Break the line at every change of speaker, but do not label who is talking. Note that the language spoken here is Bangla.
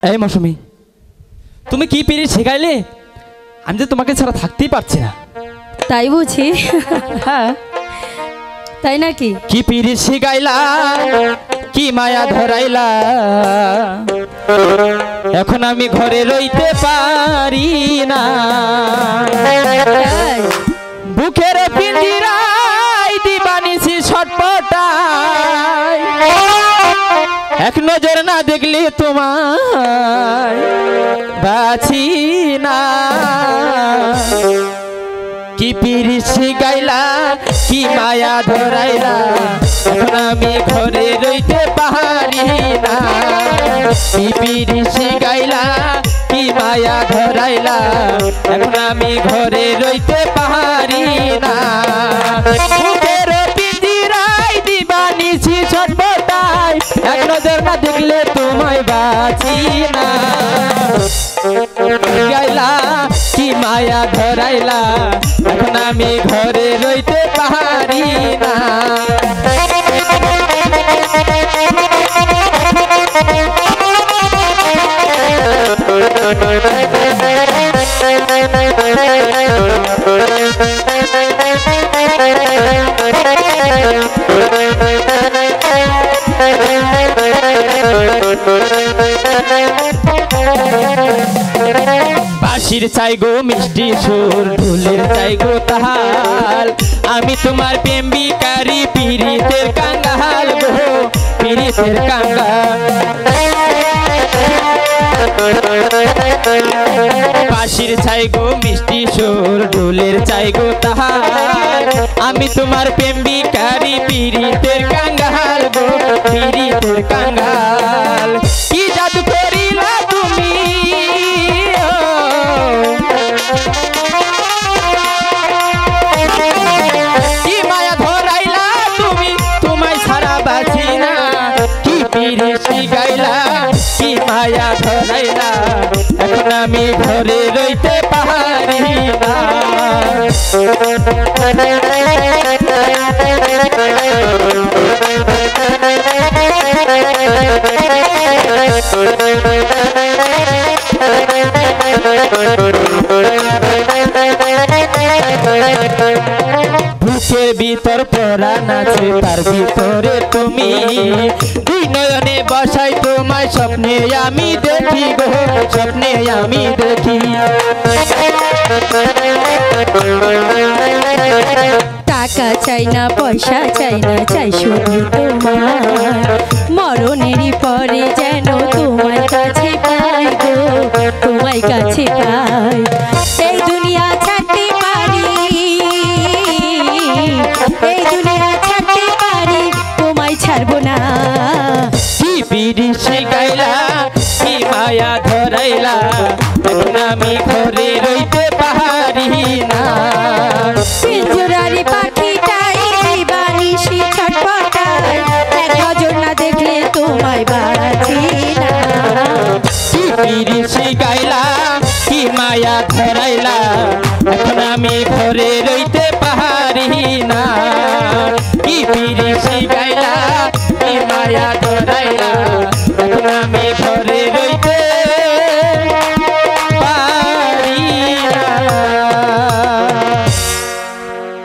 এই মৌসুমী, তুমি কি পিরিত শিখাইলে? আমি তো তোমাকে ছাড়া থাকতেই পারছি না।
তাই বুঝি?
হ্যাঁ,
তাই নাকি?
কি পিরিত শিখাইলা, কি মায়া ধরাইলা, এখন আমি ঘরে রইতে পারি না। বুকের পিঞ্জিরাই দিবানিছি ছটপটাই, এক নজর না দেখলে তোমায় বাঁচি না। কি পিরিত শিখাইলা, কি মায়া ধরাইলা, এখন আমি ঘরে রইতে পারি না। কি পিরিত শিখাইলা, কি মায়া ধরাইলা, এখন আমি ঘরে রইতে পারি না। বুকের পিঞ্জিরাই দিবানিছি ছটপটাই, এক নজর না দেখলে তোমায় বাঁচি না। গাইলা কি মায়া ধরাইলা, এখন আমি ঘরে রইতে পারি না। বাঁশির চাই গো মিষ্টি সুর, ঢোলের চাই গো তাহাল, আমি তোমার প্রেম ভিখারি, পিরিতের কাঙ্গাল গো, পিরিতের কাঙ্গাল। বাঁশির চাই গো মিষ্টি সুর, ঢোলের চাই গো তাহাল, আমি তোমার প্রেম ভিখারি, পিরিতের কাঙ্গাল গো, পিরিতের কাঙ্গাল। কি জাদু করিলা তুমি, কি মায়া ধরাইলা তুমি, তোমায় ছাড়া বাঁচি না। কি পিরিত শিখাইলা, কি মায়া ধরাইলা, এখন আমি ঘরে রইতে পারি না। বুকের ভিতর পরাণ আছে, তার ভিতরে তুমি, দুই নয়নে বসাই তোমায় স্বপ্নে আমি দেখি গো, স্বপ্নে আমি দেখি।
টাকা চাই না, পয়সা চাই না, চাই শুধু তোমার, মরণেরই পরে যেন তোমার কাছে পাই গো, তোমার কাছে পাই। এই দুনিয়া ছাড়তে পারি, এই দুনিয়া ছাড়তে পারি, তোমায় ছাড়বো না।
কি পিরিত শিখাইলা, কি মায়া ধরাইলা, এখন আমি ঘরে রইতে পারি না।